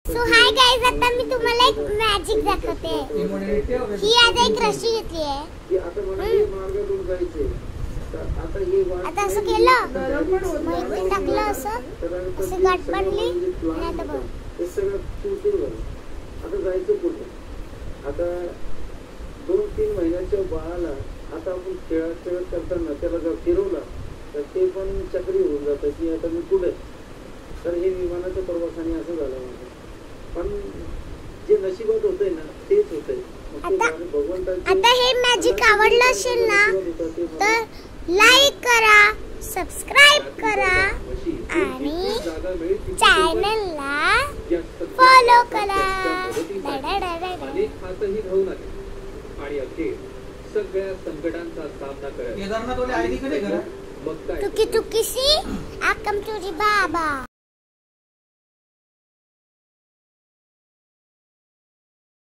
So hi guys, आता मी तुम्हाला एक मॅजिक दाखवते. ही आज एक रशी घेतली आहे. आता असं केलं, मग टाकलं, असं गाठ बांधली आणि आता बघ. आता जायचं कुठे? आता 2-3 महिन्याच्या बाळाला आता आपण खेळत करताना त्याला जर फिरवला तर ते पण चक्री होऊन जातं की आता मी कुठे. तर हे विमानाच्या प्रवासाने असं झालं माझं. पण जे नशिबात होतंय ना तेच होतंय. आता हे मॅजिक आवडलं असेल ना तर लाईक करा, सबस्क्राइब करा आणि चॅनलला फॉलो करा. हातही धावून आले आणि अखेर सगळ्या संकटांचा सामना करत तुकी तुकी सी आकम तुझी बाबा.